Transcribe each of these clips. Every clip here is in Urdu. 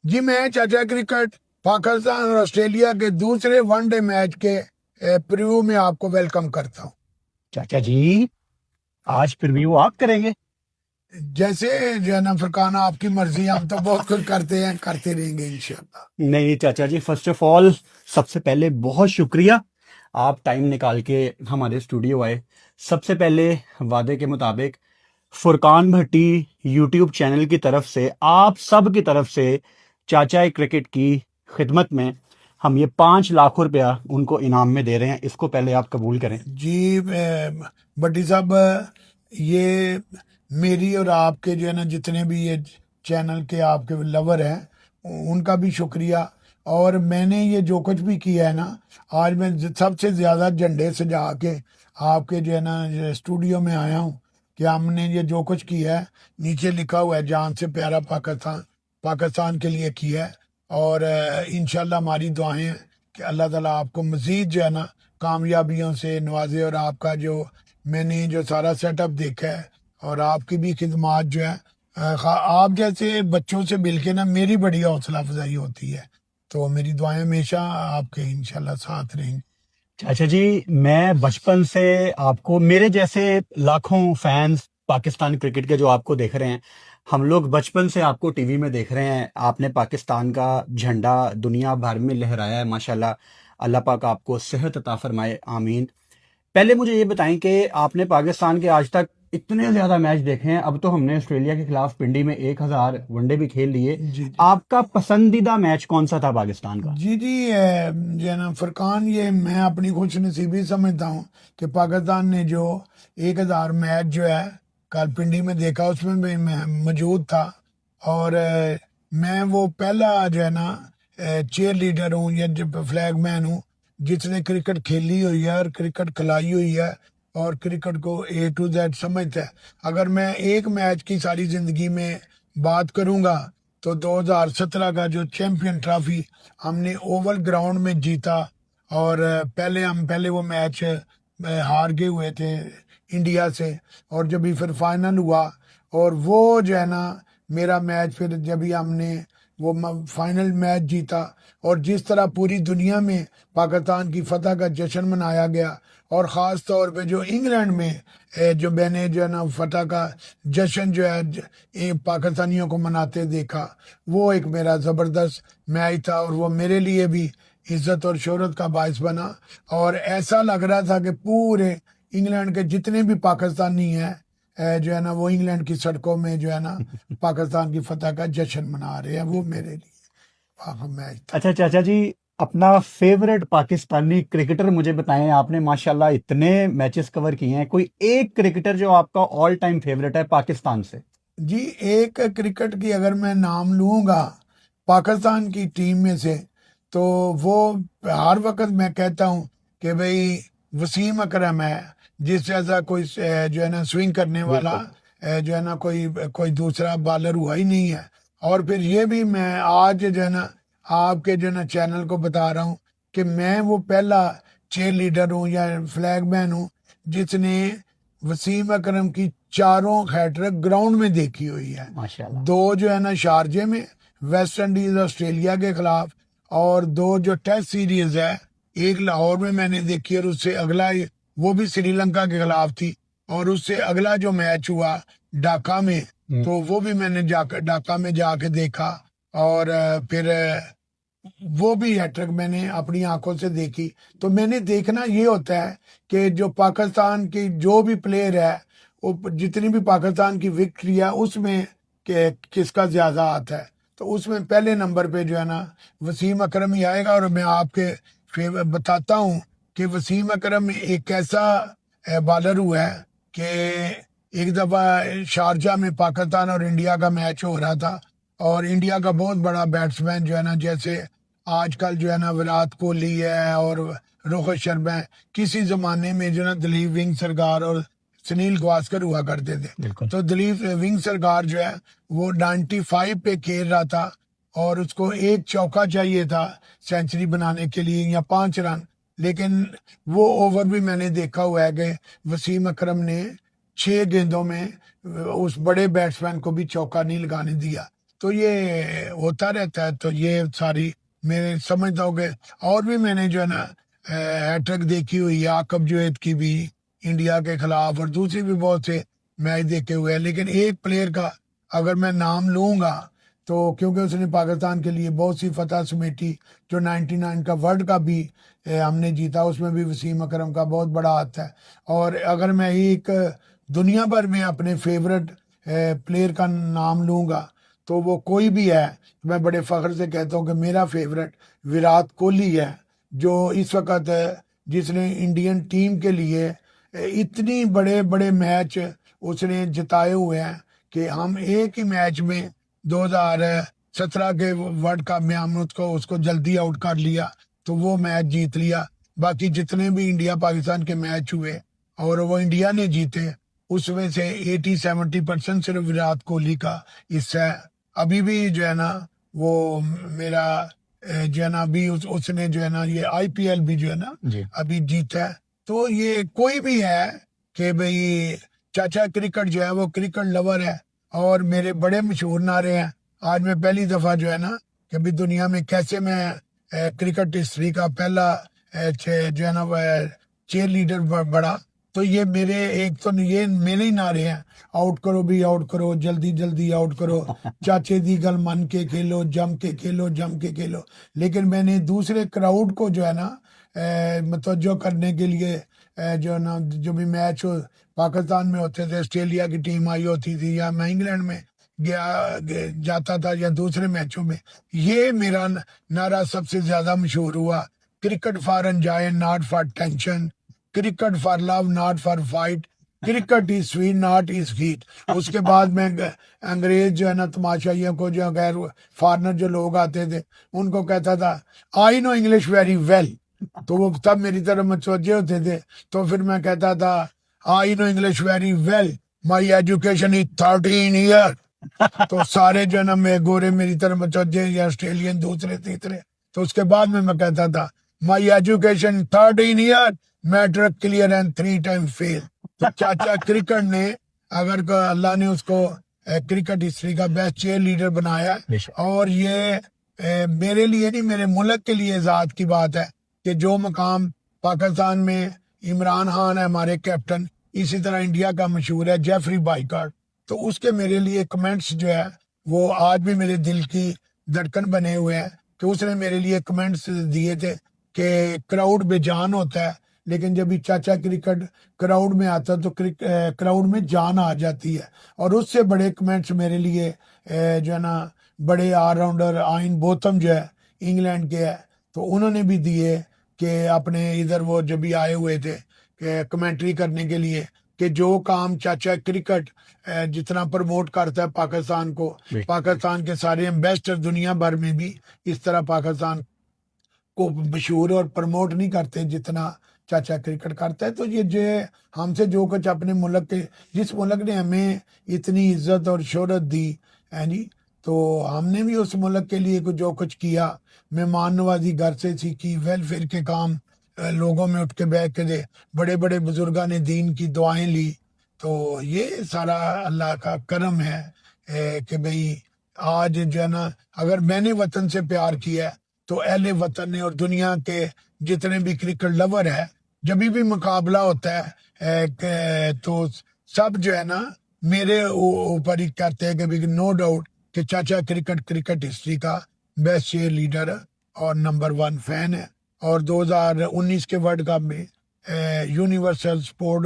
جی میں چاچا کرکٹ پاکستان اور آسٹریلیا کے دوسرے ون ڈے میچ کے پریویو میں آپ کو ویلکم کرتا ہوں. چاچا جی آج پریویو آپ کریں گے؟ جیسے جو ہے نا فرقان آپ کی مرضی، ہم تو بہت کچھ کرتے ہیں، کرتے رہیں گے انشاءاللہ. نہیں چاچا جی، فرسٹ آف آل سب سے پہلے بہت شکریہ، آپ ٹائم نکال کے ہمارے اسٹوڈیو آئے. سب سے پہلے وعدے کے مطابق فرقان بھٹی یوٹیوب چینل کی طرف سے آپ سب کی طرف سے چاچا کرکٹ کی خدمت میں ہم یہ 5 لاکھ روپیہ ان کو انعام میں دے رہے ہیں. اس کو پہلے آپ قبول کریں. جی بٹی صاحب، یہ میری اور آپ کے جو ہے نا جتنے بھی یہ چینل کے آپ کے لور ہیں ان کا بھی شکریہ. اور میں نے یہ جو کچھ بھی کیا ہے نا، آج میں سب سے زیادہ جھنڈے سجا کے آپ کے جو ہے نا اسٹوڈیو میں آیا ہوں کہ ہم نے یہ جو کچھ کیا ہے، نیچے لکھا ہوا ہے جان سے پیارا پاکستان، پاکستان کے لیے کیا ہے. اور انشاءاللہ ہماری دعائیں ہیں کہ اللہ تعالیٰ آپ کو مزید جو ہے نا کامیابیوں سے نوازے. اور آپ کا جو میں نے جو سارا سیٹ اپ دیکھا ہے اور آپ کی بھی خدمات جو ہے، آپ جیسے بچوں سے مل کے نا میری بڑی حوصلہ افزائی ہوتی ہے. تو میری دعائیں ہمیشہ آپ کے انشاءاللہ ساتھ رہیں گی. چاچا جی، میں بچپن سے آپ کو، میرے جیسے لاکھوں فینس پاکستان کرکٹ کے جو آپ کو دیکھ رہے ہیں، ہم لوگ بچپن سے آپ کو ٹی وی میں دیکھ رہے ہیں. آپ نے پاکستان کا جھنڈا دنیا بھر میں لہرایا ہے ماشاءاللہ. اللہ پاک آپ کو صحت عطا فرمائے، آمین. پہلے مجھے یہ بتائیں کہ آپ نے پاکستان کے آج تک اتنے زیادہ میچ دیکھے ہیں. اب تو ہم نے آسٹریلیا کے خلاف پنڈی میں 1000 ون ڈے بھی کھیل لیے. جی آپ کا پسندیدہ میچ کون سا تھا پاکستان کا؟ جی جو ہے نا فرقان، یہ میں اپنی خوش نصیبی سمجھتا ہوں کہ پاکستان نے جو 1000 میچ جو ہے کل پنڈی میں دیکھا، اس میں بھی میں موجود تھا. اور میں وہ پہلا جو ہے نا چیئر لیڈر ہوں یا فلیگ مین ہوں جس نے کرکٹ کھیلی ہوئی ہے اور کرکٹ کھلائی ہوئی ہے اور کرکٹ کو اے ٹو زیڈ سمجھتا ہے. اگر میں ایک میچ کی ساری زندگی میں بات کروں گا تو 2017 کا جو چیمپئن ٹرافی ہم نے اوول گراؤنڈ میں جیتا. اور پہلے وہ میچ ہار گئے ہوئے تھے انڈیا سے، اور جب ہی پھر فائنل ہوا اور وہ جو ہے نا میرا میچ، پھر جب ہی ہم نے وہ فائنل میچ جیتا اور جس طرح پوری دنیا میں پاکستان کی فتح کا جشن منایا گیا، اور خاص طور پہ جو انگلینڈ میں جو میں نے جو ہے نا فتح کا جشن جو ہے پاکستانیوں کو مناتے دیکھا، وہ ایک میرا زبردست میچ تھا. اور وہ میرے لیے بھی عزت اور شہرت کا باعث بنا. اور ایسا لگ رہا تھا کہ پورے انگلینڈ کے جتنے بھی پاکستانی ہیں جو ہے نا وہ انگلینڈ کی سڑکوں میں جو ہے نا پاکستان کی فتح کا جشن منا رہے ہیں. وہ میرے لیے واقعی میچ تھا. اچھا چاچا جی، اپنا فیوریٹ پاکستانی کرکٹر مجھے بتائیں. آپ نے ماشاءاللہ اتنے میچز کور کیے ہیں، کوئی ایک کرکٹر جو آپ کا آل ٹائم فیوریٹ ہے پاکستان سے؟ جی ایک کرکٹ کی اگر میں نام لوں گا پاکستان کی ٹیم میں سے، تو وہ ہر وقت میں کہتا ہوں کہ بھئی وسیم اکرم ہے. جس جیسا کوئی جو ہے نا سوئنگ کرنے والا بالکل. جو ہے نا کوئی دوسرا بالر ہوا ہی نہیں ہے. اور پھر یہ بھی میں آج جو ہے نا آپ کے جو ہے نا چینل کو بتا رہا ہوں کہ میں وہ پہلا چیئر لیڈر ہوں یا فلیگ مین ہوں جس نے وسیم اکرم کی 4 ہیٹرک گراؤنڈ میں دیکھی ہوئی ہے. ماشاءاللہ. 2 جو ہے نا شارجے میں ویسٹ انڈیز آسٹریلیا کے خلاف، اور 2 جو ٹیسٹ سیریز ہے، ایک لاہور میں نے دیکھی اور اس سے اگلا وہ بھی سری لنکا کے خلاف تھی. اور اس سے اگلا جو میچ ہوا ڈھاکہ میں، تو وہ بھی میں نے ڈھاکہ میں جا کے دیکھا. اور پھر وہ بھی ہیٹرک میں نے اپنی آنکھوں سے دیکھی. تو میں نے دیکھنا یہ ہوتا ہے کہ جو پاکستان کی جو بھی پلیئر ہے، وہ جتنی بھی پاکستان کی وکٹری ہے اس میں کہ کس کا زیادہ ہاتھ ہے. تو اس میں پہلے نمبر پہ جو ہے نا وسیم اکرم ہی آئے گا. اور میں آپ کے بتاتا ہوں کہ وسیم اکرم ایک ایسا بالر ہوا ہے کہ ایک دفعہ شارجہ میں پاکستان اور انڈیا کا میچ ہو رہا تھا، اور انڈیا کا بہت بڑا بیٹسمین جو ہے نا، جیسے آج کل جو ہے نا وراٹ کوہلی ہے اور روہت شرما ہے، کسی زمانے میں جو ہے نا دلیپ ونگ سرکار اور سنیل گواسکر ہوا کرتے تھے. بالکل. تو دلیپ ونگ سرکار جو ہے وہ 95 پہ کھیل رہا تھا اور اس کو ایک چوکا چاہیے تھا سینچری بنانے کے لیے یا 5 رن. لیکن وہ اوور بھی میں نے دیکھا ہوا ہے کہ وسیم اکرم نے 6 گیندوں میں اس بڑے بیٹسمین کو بھی چوکا نہیں لگانے دیا. تو یہ ہوتا رہتا ہے. تو یہ ساری میں سمجھتا ہوں کہ اور بھی میں نے جو ہے نا ہیٹرک دیکھی ہوئی ہے عاقب جوید کی بھی انڈیا کے خلاف, اور دوسری بھی بہت سے میچ دیکھے ہوئے ہیں. لیکن ایک پلیئر کا اگر میں نام لوں گا تو کیونکہ اس نے پاکستان کے لیے بہت سی فتح سمیٹی, جو 99 کا ورلڈ کپ بھی ہم نے جیتا, اس میں بھی وسیم اکرم کا بہت بڑا ہاتھ ہے. اور اگر میں ایک دنیا بھر میں اپنے فیورٹ پلیئر کا نام لوں گا تو وہ کوئی بھی ہے, میں بڑے فخر سے کہتا ہوں کہ میرا فیورٹ وراٹ کوہلی ہے, جو اس وقت جس نے انڈین ٹیم کے لیے اتنی بڑے بڑے میچ اس نے جتائے ہوئے ہیں کہ ہم ایک ہی میچ میں 2017 کے ورلڈ کپ میں ہم اس کو جلدی آؤٹ کر لیا تو وہ میچ جیت لیا. باقی جتنے بھی انڈیا پاکستان کے میچ ہوئے اور وہ انڈیا نے جیتے, اس میں سے 80-70% صرف وراٹ کوہلی کا حصہ ہے. ابھی بھی جو ہے نا وہ میرا جو ہے نا ابھی اس نے جو ہے نا یہ IPL بھی جو ہے نا جی ابھی جیتا ہے. تو یہ کوئی بھی ہے کہ بھئی چاچا کرکٹ جو ہے وہ کرکٹ لور ہے, اور میرے بڑے مشہور نعرے ہیں. آج میں پہلی دفعہ جو ہے نا کہ ابھی دنیا میں کیسے میں کرکٹ ہسٹری کا پہلا جو ہے نا چیئر لیڈر بڑا, تو یہ میرے ایک تو یہ میرے ہی نعرے ہیں, آؤٹ کرو بھی آؤٹ کرو, جلدی جلدی آؤٹ کرو, چاچے دی گل من کے کھیلو, جم کے کھیلو, جم کے کھیلو. لیکن میں نے دوسرے کراؤڈ کو جو ہے نا متوجہ کرنے کے لیے جو ہے نا جو بھی میچ پاکستان میں ہوتے تھے, آسٹریلیا کی ٹیم آئی ہوتی تھی یا میں انگلینڈ میں جاتا تھا یا دوسرے میچوں میں, یہ میرا نعرہ سب سے زیادہ مشہور ہوا, cricket for enjoy not for tension, cricket for love not for fight, cricket is sweet not is hate. اس کے بعد میں انگریز جو ہے نا تماشائیوں کو, جو غیر فارنر جو لوگ آتے تھے, ان کو کہتا تھا I know English very well, تو وہ تب میری طرف متوجہ ہوتے تھے. تو پھر میں کہتا تھا I know English very well, my education is 13 year. تو سارے جو ہے نا میں گورے میری طرف متوجہ, یا آسٹریلین دوسرے تیسرے. تو اس کے بعد میں کہتا تھا my education 13 year, matric clear and 3 time fail. تو چاچا کرکٹ نے اگر اللہ نے اس کو کرکٹ ہسٹری کا بیسٹ چیئر لیڈر بنایا, اور یہ میرے لیے نہیں میرے ملک کے لیے ذات کی بات ہے کہ جو مقام پاکستان میں عمران خان ہے ہمارے کیپٹن, اسی طرح انڈیا کا مشہور ہے جیفری بائیکارٹ. تو اس کے میرے لیے کمنٹس جو ہے وہ آج بھی میرے دل کی دھڑکن بنے ہوئے ہیں, کہ اس نے میرے لیے کمنٹس دیے تھے کہ کراؤڈ بے جان ہوتا ہے, لیکن جب چاچا کرکٹ کراؤڈ میں آتا تو کراؤڈ میں جان آ جاتی ہے. اور اس سے بڑے کمنٹس میرے لیے جو ہے نا بڑے آل راؤنڈر آئن بوتھم جو ہے انگلینڈ کے ہے, تو انہوں نے بھی دیے کہ اپنے ادھر وہ جب بھی آئے ہوئے تھے کہ کمنٹری کرنے کے لیے, کہ جو کام چاچا کرکٹ جتنا پروموٹ کرتا ہے پاکستان کو, پاکستان کے سارے ایمبیسڈر دنیا بھر میں بھی اس طرح پاکستان کو مشہور اور پروموٹ نہیں کرتے جتنا چاچا کرکٹ کرتا ہے. تو یہ جو ہے ہم سے جو کچھ اپنے ملک کے, جس ملک نے ہمیں اتنی عزت اور شہرت دی ہے جی, تو ہم نے بھی اس ملک کے لیے جو کچھ کیا, مہمان نوازی گھر سے سیکھی, ویلفیئر کے کام لوگوں میں اٹھ کے بیٹھ کے دے, بڑے بڑے بزرگاں نے دین کی دعائیں لی. تو یہ سارا اللہ کا کرم ہے کہ بھئی آج جو ہے نا اگر میں نے وطن سے پیار کیا ہے تو اہل وطن نے, اور دنیا کے جتنے بھی کرکٹ لور ہے, جب بھی مقابلہ ہوتا ہے تو سب جو ہے نا میرے اوپر ہی کہتے ہیں کہ نو ڈاؤٹ کہ چاچا کرکٹ ہسٹری کا بیسٹ چیئر لیڈر اور نمبر 1 فین ہے. اور 2019 کے ورلڈ کپ میں یونیورسل سپورٹ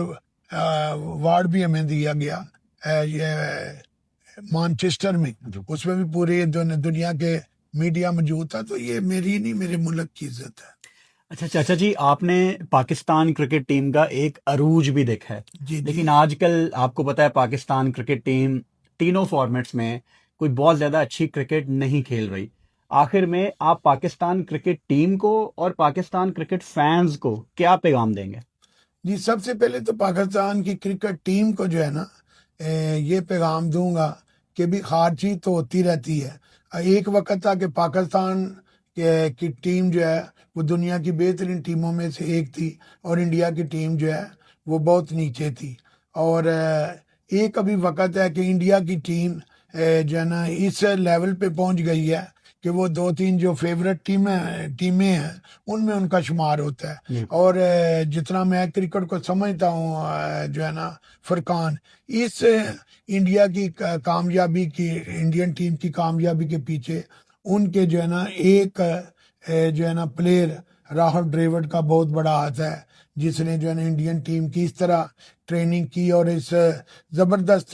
ایوارڈ بھی ہمیں دیا گیا مانچسٹر میں, اس میں بھی پورے دنیا کے میڈیا موجود تھا. تو یہ میری نہیں میرے ملک کی عزت ہے. اچھا چاچا جی, آپ نے پاکستان کرکٹ ٹیم کا ایک عروج بھی دیکھا ہے, جی لیکن آج کل آپ کو پتا ہے پاکستان کرکٹ ٹیم تینوں فارمیٹس میں کوئی بہت زیادہ اچھی کرکٹ نہیں کھیل رہی. آخر میں آپ پاکستان کرکٹ ٹیم کو اور پاکستان کرکٹ فینز کو کیا پیغام دیں گے؟ جی, سب سے پہلے تو پاکستان کی کرکٹ ٹیم کو جو ہے نا یہ پیغام دوں گا کہ بھی خارجی تو ہوتی رہتی ہے. ایک وقت تھا کہ پاکستان کی ٹیم جو ہے وہ دنیا کی بہترین ٹیموں میں سے ایک تھی, اور انڈیا کی ٹیم جو ہے وہ بہت نیچے تھی. اور ایک ابھی وقت ہے کہ انڈیا کی ٹیم جو ہے نا اس لیول پہ پہنچ گئی ہے کہ وہ 2-3 جو فیورٹ ٹیمیں ہیں ان میں ان کا شمار ہوتا ہے. اور جتنا میں کرکٹ کو سمجھتا ہوں جو ہے نا فرقان، اس انڈیا کی کامیابی کی، انڈین ٹیم کی کامیابی کے پیچھے ان کے جو ہے نا ایک جو ہے نا پلیئر راہل ڈریوڈ کا بہت بڑا ہاتھ ہے، جس نے جو ہے نا انڈین ٹیم کی اس طرح ٹریننگ کی اور اس زبردست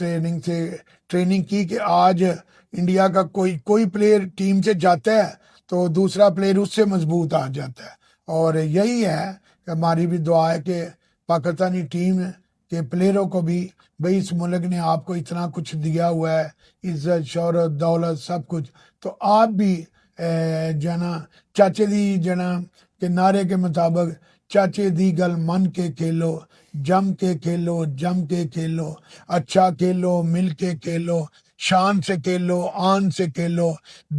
ٹریننگ کی کہ آج انڈیا کا کوئی پلیئر ٹیم سے جاتا ہے تو دوسرا پلیئر اس سے مضبوط آ جاتا ہے. اور یہی ہے کہ ہماری بھی دعا ہے کہ پاکستانی ٹیم کے پلیئروں کو بھی، بھئی اس ملک نے آپ کو اتنا کچھ دیا ہوا ہے، عزت، شہرت، دولت، سب کچھ، تو آپ بھی جو ہے نا چاچے دی جو ہے نا کے نعرے کے مطابق چاچے دی گل من کے کھیلو، جم کے کھیلو، جم کے کھیلو، اچھا کھیلو، مل کے کھیلو، شان سے کھیلو، آن سے کھیلو،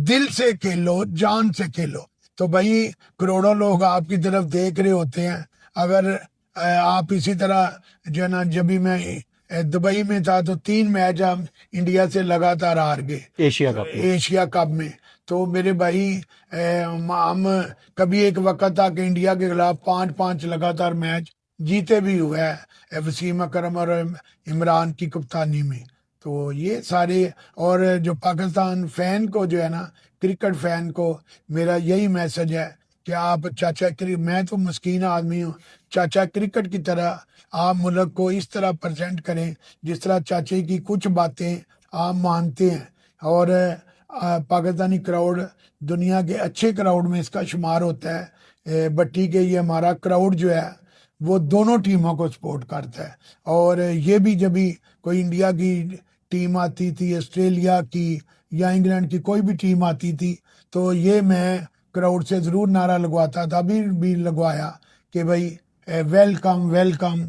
دل سے کھیلو، جان سے کھیلو. تو بھائی کروڑوں لوگ آپ کی طرف دیکھ رہے ہوتے ہیں. اگر آپ اسی طرح جو ہے نا، جبھی میں دبئی میں تھا تو 3 میچ ہم انڈیا سے لگاتار ہار گئے ایشیا کپ میں. تو میرے بھائی ہم کبھی ایک وقت تھا کہ انڈیا کے خلاف 5 لگاتار میچ جیتے بھی ہوئے ہیں وسیم اکرم اور عمران کی کپتانی میں. تو یہ سارے، اور جو پاکستان فین کو جو ہے نا، کرکٹ فین کو میرا یہی میسج ہے کہ آپ چاچا میں تو مسکین آدمی ہوں، چاچا کرکٹ کی طرح آپ ملک کو اس طرح پریزنٹ کریں جس طرح چاچے کی کچھ باتیں آپ مانتے ہیں. اور پاکستانی کراؤڈ دنیا کے اچھے کراؤڈ میں اس کا شمار ہوتا ہے. بٹی کے یہ ہمارا کراؤڈ جو ہے وہ دونوں ٹیموں کو سپورٹ کرتا ہے. اور یہ بھی جب بھی کوئی انڈیا کی ٹیم آتی تھی، آسٹریلیا کی یا انگلینڈ کی کوئی بھی ٹیم آتی تھی، تو یہ میں کراؤڈ سے ضرور نعرہ لگواتا تھا، ابھی بھی لگوایا کہ بھائی ویلکم ویلکم.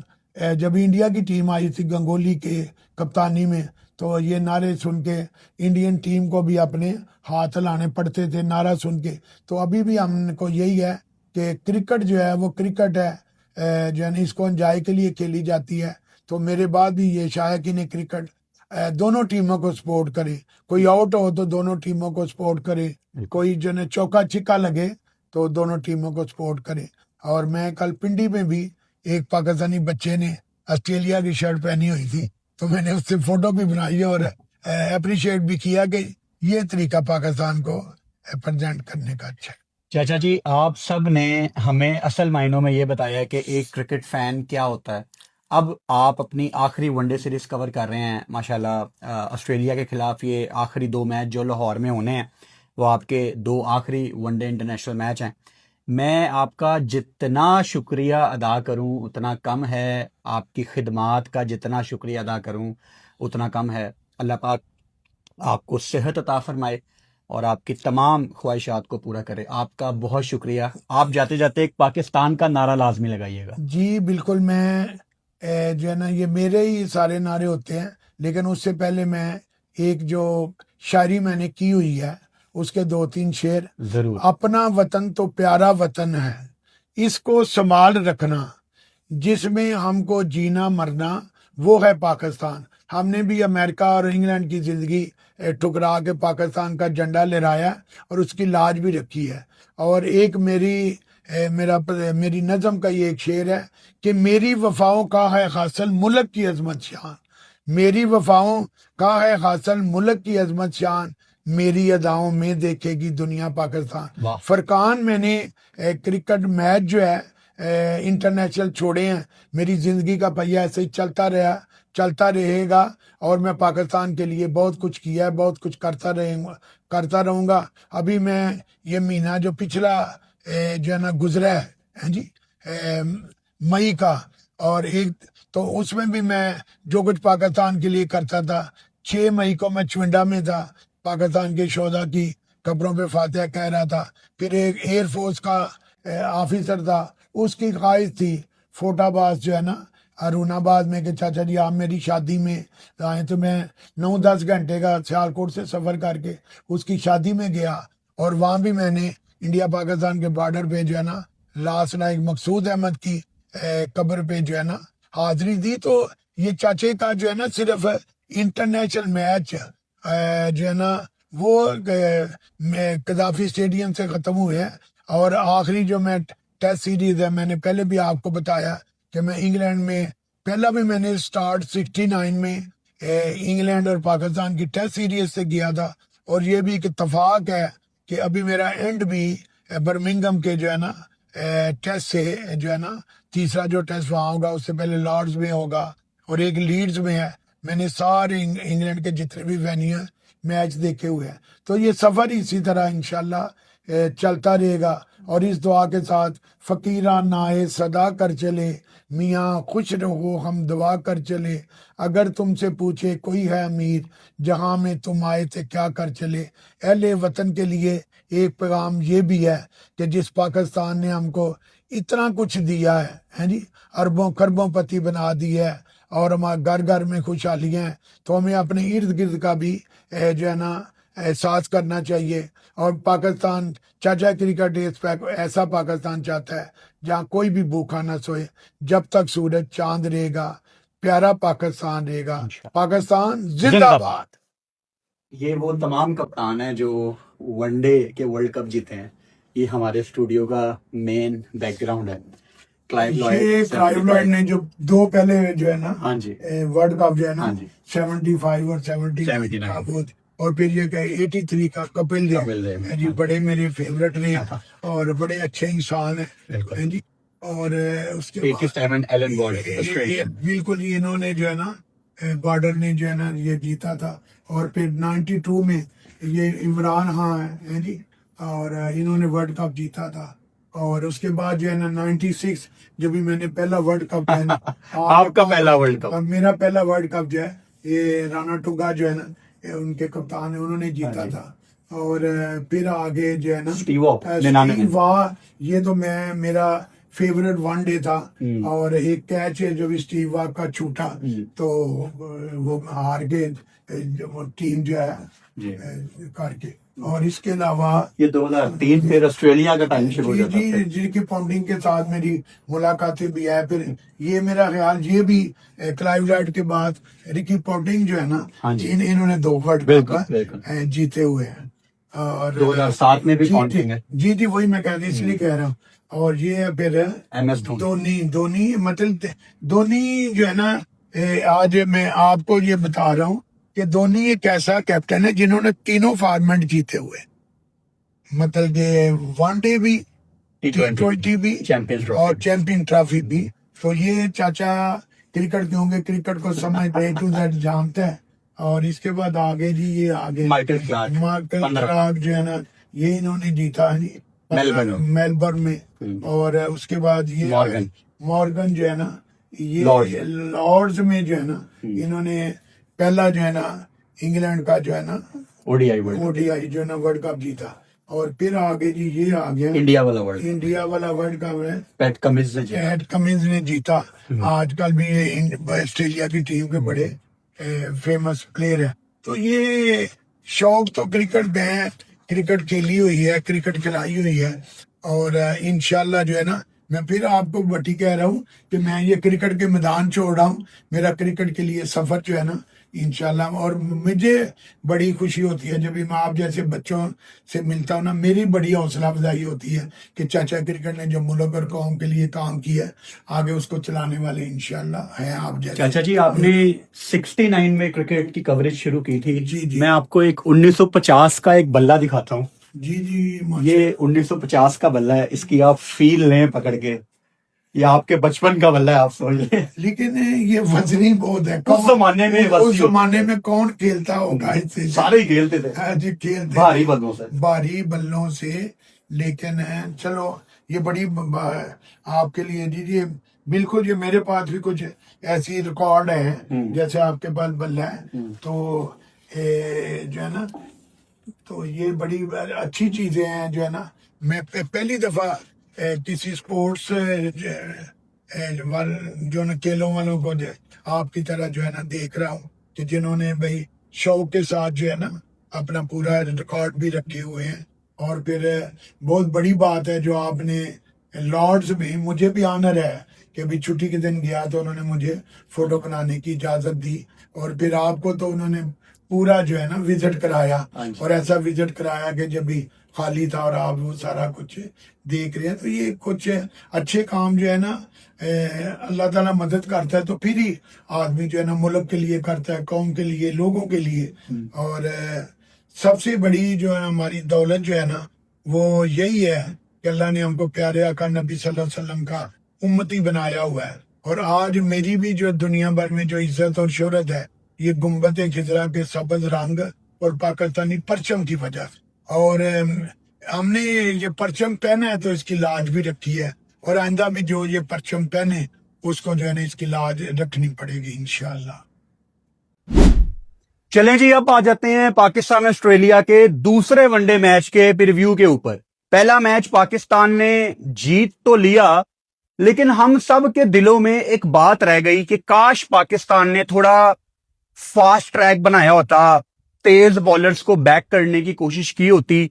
جب انڈیا کی ٹیم آئی تھی گنگولی کے کپتانی میں، تو یہ نعرے سن کے انڈین ٹیم کو بھی اپنے ہاتھ لانے پڑتے تھے نعرہ سن کے. تو ابھی بھی ہم کو یہی ہے کہ کرکٹ جو ہے وہ کرکٹ ہے، جو ہے نا اس کو انجوائے کے لیے کھیلی جاتی ہے. تو میرے بعد بھی یہ شائقین کرکٹ دونوں ٹیموں کو سپورٹ کرے، کوئی آؤٹ ہو تو دونوں ٹیموں کو سپورٹ کرے، کوئی جو ہے چوکا چھکا لگے تو دونوں ٹیموں کو سپورٹ کرے. اور میں کل پنڈی میں بھی ایک پاکستانی بچے نے آسٹریلیا کی شرٹ پہنی ہوئی تھی، تو میں نے اس سے فوٹو بھی بنائی اور اپریشیٹ بھی کیا کہ یہ طریقہ پاکستان کو پریزنٹ کرنے کا اچھا ہے. چاچا جی، آپ سب نے ہمیں اصل معنوں میں یہ بتایا کہ ایک کرکٹ فین کیا ہوتا ہے. اب آپ اپنی آخری ون ڈے سیریز کور کر رہے ہیں ماشاءاللہ. آسٹریلیا کے خلاف یہ آخری 2 میچ جو لاہور میں ہونے ہیں وہ آپ کے 2 آخری ون ڈے انٹرنیشنل میچ ہیں. میں آپ کا جتنا شکریہ ادا کروں اتنا کم ہے، آپ کی خدمات کا جتنا شکریہ ادا کروں اتنا کم ہے. اللہ پاک آپ کو صحت عطا فرمائے اور آپ کی تمام خواہشات کو پورا کرے. آپ کا بہت شکریہ. آپ جاتے جاتے ایک پاکستان کا نعرہ لازمی لگائیے گا. جی بالکل، میں جو ہے نا یہ میرے ہی سارے نعرے ہوتے ہیں، لیکن اس سے پہلے میں ایک جو شاعری میں نے کی ہوئی ہے اس کے 2-3 شعر. ضرور. اپنا وطن تو پیارا وطن ہے، اس کو سنبھال رکھنا، جس میں ہم کو جینا مرنا وہ ہے پاکستان. ہم نے بھی امریکہ اور انگلینڈ کی زندگی ٹھکرا کے پاکستان کا جھنڈا لہرایا اور اس کی لاج بھی رکھی ہے. اور ایک میری نظم کا یہ ایک شعر ہے کہ میری وفاؤں کا ہے حاصل ملک کی عظمت شان، میری وفاؤں کا ہے حاصل ملک کی عظمت شان، میری اداؤں میں دیکھے گی دنیا پاکستان. واہ. فرقان میں نے کرکٹ میچ جو ہے انٹرنیشنل چھوڑے ہیں. میری زندگی کا پہیہ ایسے ہی چلتا رہے گا، اور میں پاکستان کے لیے بہت کچھ کیا ہے، بہت کچھ کرتا رہوں گا. ابھی میں یہ مہینہ جو پچھلا جو ہے نا گزرا ہے جی مئی کا، اور ایک تو اس میں بھی میں جو کچھ پاکستان کے لیے کرتا تھا. 6 مئی کو میں چونڈا میں تھا، پاکستان کے شہداء کی قبروں پہ فاتحہ کہہ رہا تھا. پھر ایک ایئر فورس کا آفیسر تھا، اس کی خواہش تھی فوٹ آباد جو ہے نا ارون آباد میں کہ چاچا جی آپ میری شادی میں آئیں. تو میں 9-10 گھنٹے کا سیالکوٹ سے سفر کر کے اس کی شادی میں گیا، اور وہاں بھی میں نے انڈیا پاکستان کے بارڈر پہ جو ہے نا لاس نائک مقصود احمد کی قبر پہ جو ہے نا حاضری دی. تو یہ چاچے کا جو ہے نا صرف انٹرنیشنل میچ جو ہے نا وہ قذافی اسٹیڈیم سے ختم ہوئے ہیں. اور آخری جو میں ٹیسٹ سیریز ہے، میں نے پہلے بھی آپ کو بتایا کہ میں انگلینڈ میں پہلا بھی میں نے سٹارٹ 69 میں انگلینڈ اور پاکستان کی ٹیسٹ سیریز سے کیا تھا. اور یہ بھی ایک اتفاق ہے کہ ابھی میرا اینڈ بھی برمنگم کے جو ہے نا ٹیسٹ سے جو ہے نا تیسرا جو ٹیسٹ وہاں ہوگا، اس سے پہلے لارڈز میں ہوگا اور ایک لیڈز میں ہے. میں نے سارے انگلینڈ کے جتنے بھی وینیو میچ دیکھے ہوئے ہیں. تو یہ سفر اسی طرح انشاءاللہ چلتا رہے گا. اور اس دعا کے ساتھ فقیران نائے صدا کر چلے، میاں خوش رہو ہم دعا کر چلے، اگر تم سے پوچھے کوئی ہے امیر، جہاں میں تم آئے تھے کیا کر چلے. اہل وطن کے لیے ایک پیغام یہ بھی ہے کہ جس پاکستان نے ہم کو اتنا کچھ دیا ہے جی، اربوں خربوں پتی بنا دی ہے اور ہمارے گھر گھر میں خوشحالیاں ہیں، تو ہمیں اپنے ارد گرد کا بھی جو ہے نا احساس کرنا چاہیے. اور پاکستان چاچا کرکٹ ایسا پاکستان چاہتا ہے جہاں کوئی بھی بھوکا نہ سوئے جب تک سورج چاند رہے گا. پیارا پاکستان رہے گا. پاکستان زندہ باد. یہ وہ تمام کپتان ہیں جو ون ڈے کے ورلڈ کپ جیتے ہیں. یہ ہمارے اسٹوڈیو کا مین بیک گراؤنڈ ہے. یہ کلائیو لائڈ نے جو دو پہلے جو ہے نا ہاں جی ورلڈ کپ جو ہے نا ہاں جی 75 اور 79 اور پھر یہ کہ 83 کا کپل دیو جی بڑے میرے فیوریٹ نے اور بڑے اچھے انسان ہیں جی. اور اس کے 87 ایلن بورڈ بالکل ہی انہوں نے جو ہے نا بارڈر نے جو ہے نا یہ جیتا تھا. اور پھر 92 میں یہ عمران خان ہے جی، اور انہوں نے ورلڈ کپ جیتا تھا. اور اس کے بعد جو ہے نا 96 جب بھی میں نے پہلا ورلڈ کپ جو ہے نا آپ کا پہلا ورلڈ کپ، میرا پہلا ورلڈ کپ جو ہے یہ رانا ٹوگا جو ہے نا ان کے کپتان ہیں، انہوں نے جیتا تھا. اور پھر آگے جو ہے نا اسٹیو واہ، یہ تو میرا فیوریٹ ون ڈے تھا. اور ایک کیچ ہے جو بھی اسٹیو واہ کا چھوٹا تو وہ ہار گئے ٹیم جو ہے کر کے. اور اس کے علاوہ یہ 2003 پھر آسٹریلیا کا ٹائم شروع ہو جاتا ہے جی کی پونڈنگ کے ساتھ میری ملاقاتیں بھی ہے. پھر یہ میرا خیال یہ بھی کلائیو لائڈ کے بعد رکی پونڈنگ جو ہے نا انہوں نے 2 ورلڈ کپ جیتے ہوئے ہیں. اور 2007 میں بھی پونڈنگ ہے. جی وہی میں کہہ اس لیے کہہ رہا ہوں. اور یہ پھر دھونی مطلب دھونی جو ہے نا آج میں آپ کو یہ بتا رہا ہوں کہ دھونی ایک ایسا کیپٹن ہے جنہوں نے تینوں فارمیٹ جیتے ہوئے، مطلب کہ ون ڈے بھی، T20 بھی اور چیمپئن ٹرافی بھی. تو یہ چاچا کرکٹ کیوں گے کرکٹ کو سمجھتے ٹو زیڈ جانتے ہیں. اور اس کے بعد آگے جی یہ آگے مائیکل کلارک جو ہے نا یہ انہوں نے جیتا ہے جی میلبرن میں. اور اس کے بعد یہ مورگن جو ہے نا یہ لارڈز میں جو ہے نا انہوں نے پہلا جو ہے نا انگلینڈ کا جو ہے نا او ڈی آئی جو ہے نا ورلڈ کپ جیتا. اور پھر آگے جی یہ آ گیا انڈیا والا ورلڈ کپ ہے پیٹ کمنز نے جیتا. آج کل بھی یہ آسٹریلیا کی ٹیم کے بڑے فیمس پلیئر ہیں. تو یہ شوق تو کرکٹ میں کرکٹ کھیلی ہوئی ہے، کرکٹ کھلائی ہوئی ہے. اور انشاءاللہ جو ہے نا میں پھر آپ کو بٹی کہہ رہا ہوں کہ میں یہ کرکٹ کے میدان چھوڑ رہا ہوں. میرا کرکٹ کے لیے سفر جو ہے نا انشاءاللہ. اور مجھے بڑی خوشی ہوتی ہے جب بھی میں آپ جیسے بچوں سے ملتا ہوں نا، میری بڑی حوصلہ افزائی ہوتی ہے کہ چاچا کرکٹ نے جو ملک اور قوم کے لیے کام کیا ہے آگے اس کو چلانے والے انشاءاللہ ہیں آپ جیسے. چاچا جی آپ نے 69 میں کرکٹ کی کوریج شروع کی تھی. جی میں آپ کو ایک 1950 کا ایک بلہ دکھاتا ہوں. جی یہ 1950 کا بلہ ہے. اس کی آپ فیل لیں پکڑ کے. یہ آپ کے بچپن کا بلہ ہے، آپ سمجھ لیں. لیکن یہ وزنی بہت ہے. اس زمانے میں کون کھیلتا ہوگا اس سے؟ سارے ہی کھیلتے تھے جی، کھیلتے بھاری بلوں سے. لیکن چلو یہ بڑی آپ کے لیے جی بالکل. یہ میرے پاس بھی کچھ ایسی ریکارڈ ہے جیسے آپ کے پاس بلہ ہے. تو جو ہے نا تو یہ بڑی اچھی چیزیں ہیں جو ہے نا. میں پہلی دفعہ کسی اسپورٹس جو نا کھیلوں والوں کو آپ کی طرح جو ہے نا دیکھ رہا ہوں کہ جنہوں نے بھائی شوق کے ساتھ جو ہے نا اپنا پورا ریکارڈ بھی رکھے ہوئے ہیں. اور پھر بہت بڑی بات ہے جو آپ نے لارڈز میں، مجھے بھی آنر ہے کہ ابھی چھٹی کے دن گیا تو انہوں نے مجھے فوٹو بنانے کی اجازت دی. اور پھر آپ کو تو انہوں نے پورا جو ہے نا وزٹ کرایا ہاں جی۔ اور ایسا وزٹ کرایا کہ جب بھی خالی تھا اور آپ وہ سارا کچھ دیکھ رہے ہیں. تو یہ کچھ اچھے کام جو ہے نا اللہ تعالیٰ مدد کرتا ہے تو پھر ہی آدمی جو ہے نا ملک کے لیے کرتا ہے, قوم کے لیے, لوگوں کے لیے. اور سب سے بڑی جو ہے ہماری دولت جو ہے نا وہ یہی ہے کہ اللہ نے ہم کو پیارے آقا نبی صلی اللہ علیہ وسلم کا امتی بنایا ہوا ہے. اور آج میری بھی جو دنیا بھر میں جو عزت اور شہرت ہے یہ گنبد خضرا کے سبز رنگ اور پاکستانی پرچم کی وجہ سے. اور ہم نے یہ پرچم پہنا ہے تو اس کی لاج بھی رکھی ہے, اور آئندہ بھی جو یہ پرچم پہنے اس کو جو ہے نا اس کی لاج رکھنی پڑے گی انشاءاللہ. چلیں جی, اب آ جاتے ہیں پاکستان آسٹریلیا کے دوسرے ون ڈے میچ کے پریویو کے اوپر. پہلا میچ پاکستان نے جیت تو لیا, لیکن ہم سب کے دلوں میں ایک بات رہ گئی کہ کاش پاکستان نے تھوڑا فاسٹ ٹریک بنایا ہوتا, تیز بالرز کو بیک کرنے کی کوشش کی ہوتی.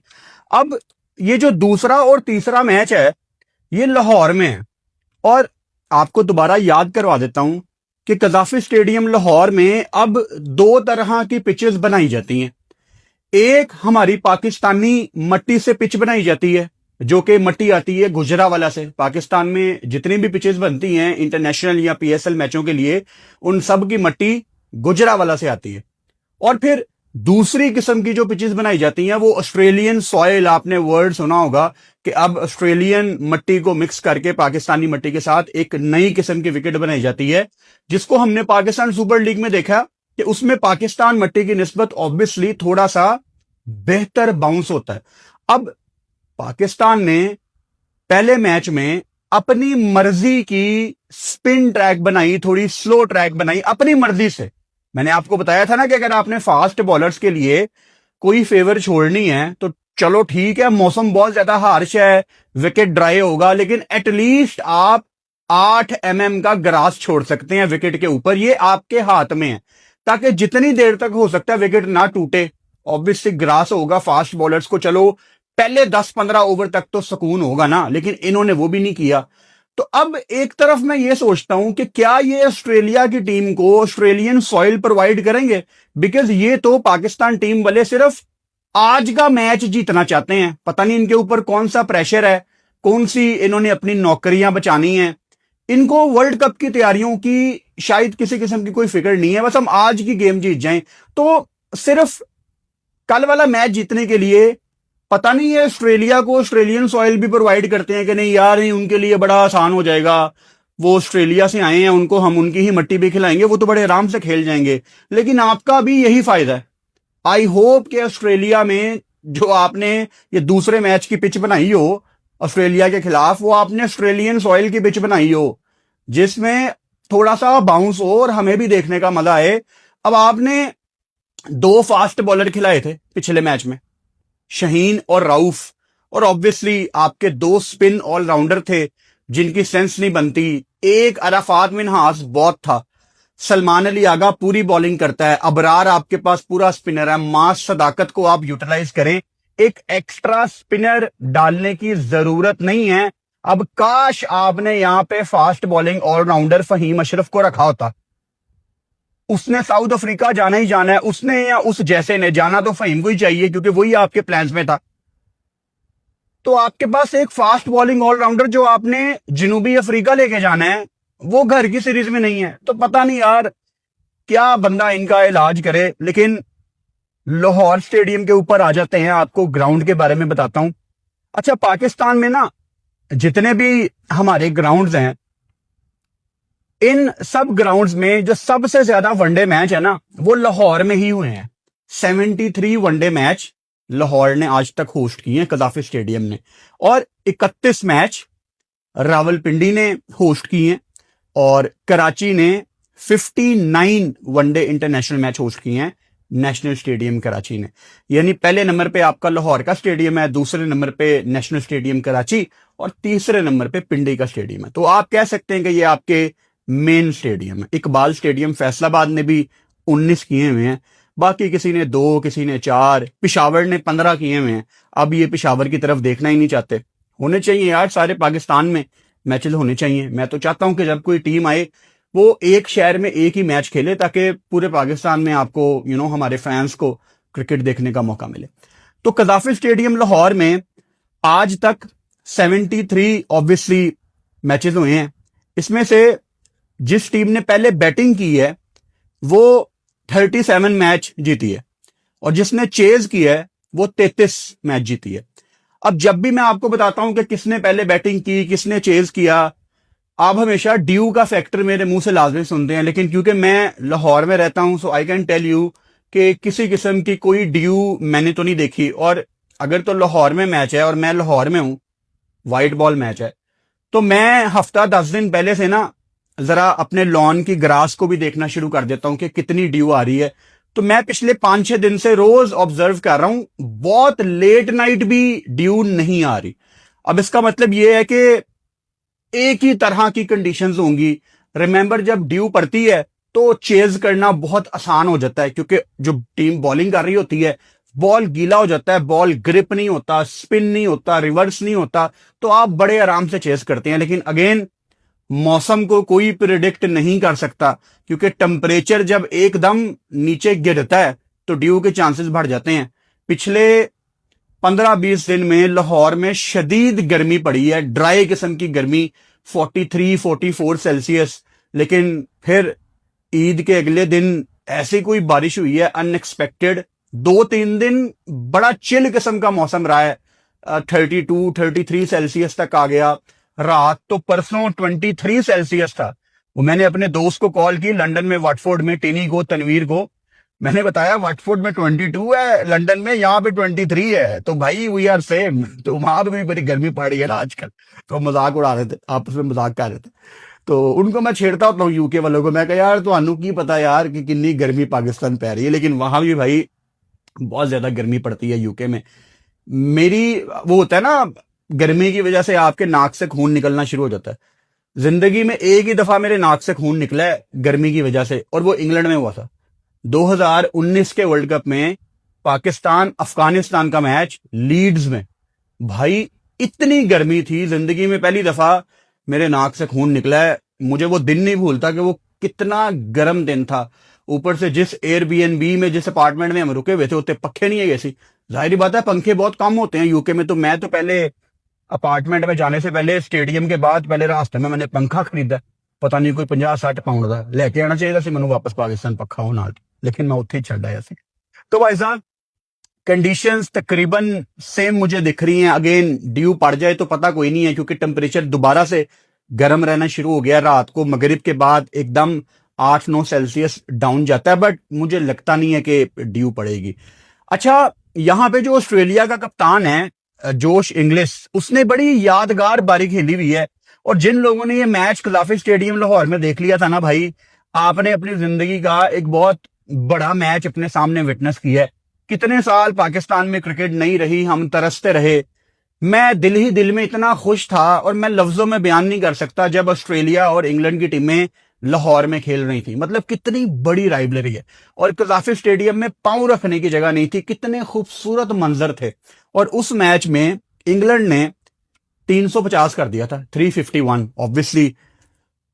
اب یہ جو دوسرا اور تیسرا میچ ہے یہ لاہور میں ہے, اور آپ کو دوبارہ یاد کروا دیتا ہوں کہ قذافی اسٹیڈیم لاہور میں اب دو طرح کی پچز بنائی جاتی ہیں. ایک ہماری پاکستانی مٹی سے پچ بنائی جاتی ہے جو کہ مٹی آتی ہے گجرانوالہ سے. پاکستان میں جتنی بھی پچز بنتی ہیں انٹرنیشنل یا پی ایس ایل میچوں کے لیے ان سب کی مٹی گجرانوالہ سے آتی ہے. اور پھر دوسری قسم کی جو پچز بنائی جاتی ہیں وہ آسٹریلین سوائل, آپ نے ورڈ سنا ہوگا کہ اب آسٹریلین مٹی کو مکس کر کے پاکستانی مٹی کے ساتھ ایک نئی قسم کی وکٹ بنائی جاتی ہے, جس کو ہم نے پاکستان سپر لیگ میں دیکھا کہ اس میں پاکستان مٹی کی نسبت آبویسلی تھوڑا سا بہتر باؤنس ہوتا ہے. اب پاکستان نے پہلے میچ میں اپنی مرضی کی سپن ٹریک بنائی, تھوڑی سلو ٹریک بنائی اپنی مرضی سے. میں نے آپ کو بتایا تھا نا کہ اگر آپ نے فاسٹ بالرز کے لیے کوئی فیور چھوڑنی ہے تو چلو ٹھیک ہے, موسم بہت زیادہ ہارش ہے, وکٹ ڈرائی ہوگا, لیکن ایٹ لیسٹ آپ 8 mm کا گراس چھوڑ سکتے ہیں وکٹ کے اوپر. یہ آپ کے ہاتھ میں ہے تاکہ جتنی دیر تک ہو سکتا ہے وکٹ نہ ٹوٹے. obviously گراس ہوگا فاسٹ بالرز کو, چلو پہلے 10-15 اوور تک تو سکون ہوگا نا, لیکن انہوں نے وہ بھی نہیں کیا. تو اب ایک طرف میں یہ سوچتا ہوں کہ کیا یہ آسٹریلیا کی ٹیم کو آسٹریلین سوائل پرووائڈ کریں گے, بیکاز یہ تو پاکستان ٹیم والے صرف آج کا میچ جیتنا چاہتے ہیں. پتہ نہیں ان کے اوپر کون سا پریشر ہے, کون سی انہوں نے اپنی نوکریاں بچانی ہیں. ان کو ورلڈ کپ کی تیاریوں کی شاید کسی قسم کی کوئی فکر نہیں ہے, بس ہم آج کی گیم جیت جائیں. تو صرف کل والا میچ جیتنے کے لیے پتہ نہیں ہے آسٹریلیا کو آسٹریلین سوائل بھی پرووائڈ کرتے ہیں کہ نہیں یار, نہیں ان کے لیے بڑا آسان ہو جائے گا, وہ آسٹریلیا سے آئے ہیں, ان کو ہم ان کی ہی مٹی بھی کھلائیں گے, وہ تو بڑے آرام سے کھیل جائیں گے. لیکن آپ کا بھی یہی فائدہ ہے. آئی ہوپ کہ آسٹریلیا میں جو آپ نے یہ دوسرے میچ کی پچ بنائی ہو آسٹریلیا کے خلاف, وہ آپ نے آسٹریلین سوائل کی پچ بنائی ہو جس میں تھوڑا سا باؤنس ہو اور ہمیں بھی دیکھنے کا مزہ آئے. اب آپ نے 2 فاسٹ بالر کھلائے تھے پچھلے میچ میں, شہین اور راؤف, اور obviously آپ کے 2 سپن آل راؤنڈر تھے جن کی سینس نہیں بنتی. ایک عرفات منہاس بہت تھا, سلمان علی آغا پوری بالنگ کرتا ہے, ابرار آپ کے پاس پورا سپنر ہے. ماس صداقت کو آپ یوٹیلائز کریں, ایک ایکسٹرا سپنر ڈالنے کی ضرورت نہیں ہے. اب کاش آپ نے یہاں پہ fast bowling all rounder Fahim Ashraf کو رکھا ہوتا. اس نے ساؤتھ افریقہ جانا ہی جانا ہے, اس نے یا اس جیسے نے جانا تو فہیم کو ہی چاہیے کیونکہ وہی آپ کے پلانز میں تھا. تو آپ کے پاس ایک فاسٹ بالنگ آل راؤنڈر جو آپ نے جنوبی افریقہ لے کے جانا ہے وہ گھر کی سیریز میں نہیں ہے. تو پتہ نہیں یار کیا بندہ ان کا علاج کرے. لیکن لاہور اسٹیڈیم کے اوپر آ جاتے ہیں, آپ کو گراؤنڈ کے بارے میں بتاتا ہوں. اچھا, پاکستان میں نا جتنے بھی ہمارے گراؤنڈز ہیں ان سب گراؤنڈز میں جو سب سے زیادہ ون ڈے میچ ہے نا وہ لاہور میں ہی ہوئے ہیں. 73 ون ڈے میچ لاہور نے آج تک ہوسٹ کیے ہیں قذافی اسٹیڈیم نے, اور 31 میچ راولپنڈی نے ہوسٹ کیے ہیں, اور کراچی نے 59 one day international match host کیے ہیں نیشنل اسٹیڈیم کراچی نے. یعنی پہلے نمبر پہ آپ کا لاہور کا اسٹیڈیم ہے, دوسرے نمبر پہ نیشنل اسٹیڈیم کراچی, اور تیسرے نمبر پہ پنڈی کا اسٹیڈیم ہے. تو آپ کہہ سکتے ہیں کہ یہ آپ کے مین اسٹیڈیم ہے. اقبال اسٹیڈیم فیصل آباد نے بھی 19 کیے ہوئے ہیں, باقی کسی نے 2, کسی نے 4, پشاور نے 15 کیے ہوئے ہیں. اب یہ پشاور کی طرف دیکھنا ہی نہیں چاہتے. ہونے چاہیے یار, سارے پاکستان میں میچز ہونے چاہیے. میں تو چاہتا ہوں کہ جب کوئی ٹیم آئے وہ ایک شہر میں ایک ہی میچ کھیلے تاکہ پورے پاکستان میں آپ کو ہمارے فینس کو کرکٹ دیکھنے کا موقع ملے. تو قذافی اسٹیڈیم لاہور میں آج تک 73 آبویسلی میچز ہوئے ہیں. اس میں سے جس ٹیم نے پہلے بیٹنگ کی ہے وہ 37 میچ جیتی ہے, اور جس نے چیز کی ہے وہ 33 میچ جیتی ہے. اب جب بھی میں آپ کو بتاتا ہوں کہ کس نے پہلے بیٹنگ کی, کس نے چیز کیا, آپ ہمیشہ ڈیو کا فیکٹر میرے منہ سے لازمی سنتے ہیں, لیکن کیونکہ میں لاہور میں رہتا ہوں سو آئی کین ٹیل یو کہ کسی قسم کی کوئی ڈیو میں نے تو نہیں دیکھی. اور اگر تو لاہور میں میچ ہے اور میں لاہور میں ہوں, وائٹ بال میچ ہے, تو میں ہفتہ 10 دن پہلے سے نا ذرا اپنے لان کی گراس کو بھی دیکھنا شروع کر دیتا ہوں کہ کتنی ڈیو آ رہی ہے. تو میں پچھلے 5-6 دن سے روز آبزرو کر رہا ہوں, بہت لیٹ نائٹ بھی ڈیو نہیں آ رہی. اب اس کا مطلب یہ ہے کہ ایک ہی طرح کی کنڈیشنز ہوں گی. ریممبر جب ڈیو پڑتی ہے تو چیز کرنا بہت آسان ہو جاتا ہے, کیونکہ جو ٹیم بالنگ کر رہی ہوتی ہے بال گیلا ہو جاتا ہے, بال گرپ نہیں ہوتا, سپن نہیں ہوتا, ریورس نہیں ہوتا, تو آپ بڑے آرام سے چیز کرتے ہیں. لیکن اگین موسم کو کوئی پریڈکٹ نہیں کر سکتا, کیونکہ ٹمپریچر جب ایک دم نیچے گرتا ہے تو ڈیو کے چانسز بڑھ جاتے ہیں. پچھلے 15-20 دن میں لاہور میں شدید گرمی پڑی ہے, ڈرائی قسم کی گرمی, 43-44 سیلسیس. لیکن پھر عید کے اگلے دن ایسی کوئی بارش ہوئی ہے ان ایکسپیکٹڈ, 2-3 دن بڑا چل قسم کا موسم رہا ہے, 32-33 سیلسیس تک آ گیا. رات تو پرسوں 23 سیلسیس تھا. وہ میں نے اپنے دوست کو کال کی لنڈن میں, واٹفورڈ میں, ٹینی کو, تنویر کو, میں نے بتایا واٹفورڈ میں 22 ہے, لنڈن میں, یہاں پہ 23 ہے, تو بھائی وی آر سیم. تو وہاں پہ بھی بڑی گرمی پڑ رہی ہے نا آج کل. تو مذاق اڑا رہے تھے, آپس میں مذاق کر رہے تھے. تو ان کو میں چھیڑتا ہوتا ہوں یو کے والوں کو, میں کہا یار تو انو کی پتا یار کہ کنی گرمی پاکستان پہ رہی ہے, لیکن وہاں بھی بھائی بہت زیادہ گرمی پڑتی ہے یو کے میں. میری وہ ہوتا ہے نا, گرمی کی وجہ سے آپ کے ناک سے خون نکلنا شروع ہو جاتا ہے. زندگی میں ایک ہی دفعہ میرے ناک سے خون نکلا ہے گرمی کی وجہ سے, اور وہ انگلینڈ میں ہوا تھا 2019 کے ورلڈ کپ میں, پاکستان افغانستان کا میچ لیڈز میں. بھائی اتنی گرمی تھی, زندگی میں پہلی دفعہ میرے ناک سے خون نکلا ہے. مجھے وہ دن نہیں بھولتا کہ وہ کتنا گرم دن تھا. اوپر سے جس ایئر بی این بی میں, جس اپارٹمنٹ میں ہم رکے ہوئے تھے, اتنے پنکھے نہیں ہے ایسی. ظاہری بات ہے پنکھے بہت کم ہوتے ہیں یو کے میں. تو میں تو پہلے اپارٹمنٹ میں جانے سے پہلے, اسٹیڈیم کے بعد پہلے راستے میں نے پنکھا خریدا, پتہ نہیں کوئی 50-60 پاؤنڈ کا, لے کے آنا چاہیے سی مجھے واپس پاکستان پکا ہو نال, لیکن میں اتنے ہی چھڈ آیا سی. تو بھائی صاحب کنڈیشنز تقریباً سیم مجھے دکھ رہی ہیں. اگین ڈیو پڑ جائے تو پتہ کوئی نہیں ہے, کیونکہ ٹمپریچر دوبارہ سے گرم رہنا شروع ہو گیا. رات کو مغرب کے بعد ایک دم 8-9 سیلسیس ڈاؤن جاتا ہے, بٹ مجھے لگتا نہیں ہے کہ ڈیو پڑے گی. اچھا, یہاں پہ جو آسٹریلیا کا کپتان ہے جوش انگلش, اس نے بڑی یادگار باری کھیلی ہوئی ہے. اور جن لوگوں نے یہ میچ قذافی اسٹیڈیم لاہور میں دیکھ لیا تھا نا بھائی, آپ نے اپنی زندگی کا ایک بہت بڑا میچ اپنے سامنے وٹنس کیا ہے. کتنے سال پاکستان میں کرکٹ نہیں رہی, ہم ترستے رہے. میں دل ہی دل میں اتنا خوش تھا, اور میں لفظوں میں بیان نہیں کر سکتا, جب آسٹریلیا اور انگلینڈ کی ٹیمیں لاہور میں کھیل رہی تھی. مطلب کتنی بڑی رائبلری ہے, اور قذافی اسٹیڈیم میں پاؤں رکھنے کی جگہ نہیں تھی. کتنے خوبصورت منظر تھے. اور اس میچ میں انگلینڈ نے 350 کر دیا تھا, 351. آبویسلی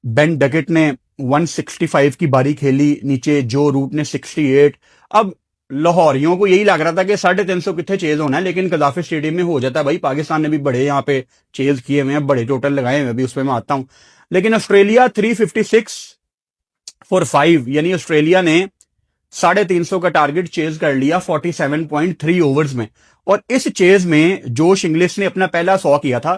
بین ڈکٹ نے 165 کی باری کھیلی, نیچے جو روٹ نے 68. اب لاہوریوں کو یہی لگ رہا تھا کہ 350 کتنے چیز ہونا ہے, لیکن قذافی اسٹیڈیم میں ہو جاتا ہے. بھائی پاکستان نے بھی بڑے یہاں پہ چیز کیے ہوئے ہیں, بڑے ٹوٹل لگائے ہوئے ہیں, ابھی اس پہ میں آتا ہوں. لیکن آسٹریلیا 356 فور 5, یعنی آسٹریلیا نے 350 کا ٹارگٹ چیز کر لیا 47.3 اوورز میں. اور اس چیز میں جوش انگلش نے اپنا پہلا 100 کیا تھا.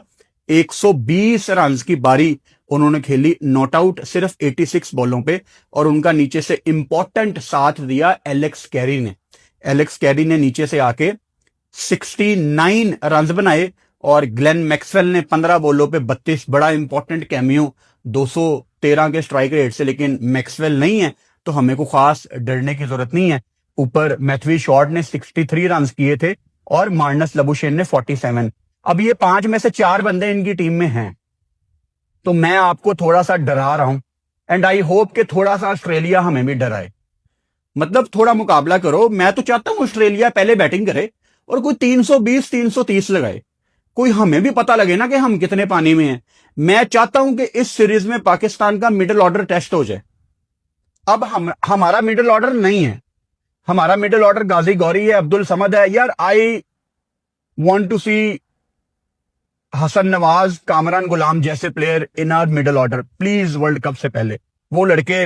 120 رنز کی باری انہوں نے کھیلی, ناٹ آؤٹ صرف 86 بالوں پہ. اور ان کا نیچے سے امپورٹنٹ ساتھ دیا ایلیکس کیری نے. ایلیکس کیری نے نیچے سے آ کے 69 رنز بنائے, اور گلین میکسویل نے 15 بالوں پہ 32. بڑا امپورٹنٹ کیمیو 213 کے اسٹرائک ریٹ سے, لیکن میکسویل نہیں ہے تو ہمیں کو خاص ڈرنے کی ضرورت نہیں ہے. اوپر میتھوی شارٹ نے 63 رنز کیے تھے, اور مارنس لبوشین نے 47. اب یہ 5 میں سے 4 بندے ان کی ٹیم میں ہیں, تو میں آپ کو تھوڑا سا ڈرا رہا ہوں, اینڈ آئی ہوپ کہ تھوڑا سا آسٹریلیا ہمیں بھی ڈرائے. مطلب تھوڑا مقابلہ کرو. میں تو چاہتا ہوں آسٹریلیا پہلے بیٹنگ کرے اور کوئی 320-330 لگائے, کوئی ہمیں بھی پتہ لگے نا کہ ہم کتنے پانی میں ہیں. میں چاہتا ہوں کہ اس سیریز میں پاکستان کا مڈل آرڈر ٹیسٹ ہو جائے. اب ہمارا مڈل آرڈر نہیں ہے. ہمارا مڈل آرڈر غازی گوری ہے, عبد الصمد ہے. یار I want to see Hasan Nawaz, Kamran Ghulam جیسے player in our middle order please. World cup سے پہلے وہ لڑکے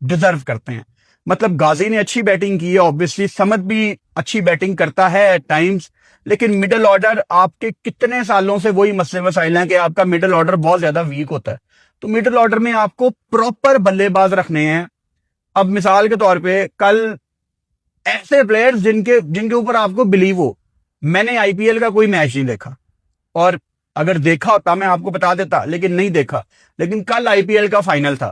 ڈیزرو کرتے ہیں. مطلب غازی نے اچھی بیٹنگ کی ہے, obviously سمد بھی اچھی بیٹنگ کرتا ہے ایٹ ٹائمز, لیکن مڈل آرڈر آپ کے کتنے سالوں سے وہی مسئلے مسائل ہیں کہ آپ کا مڈل آرڈر بہت زیادہ ویک ہوتا ہے. تو مڈل آرڈر میں آپ کو پراپر بلے باز رکھنے ہیں. اب مثال کے طور پہ کل ایسے پلیئرز جن کے اوپر آپ کو بلیو ہو. میں نے آئی پی ایل کا کوئی میچ نہیں دیکھا, اور اگر دیکھا ہوتا میں آپ کو بتا دیتا, لیکن نہیں دیکھا. لیکن کل آئی پی ایل کا فائنل تھا,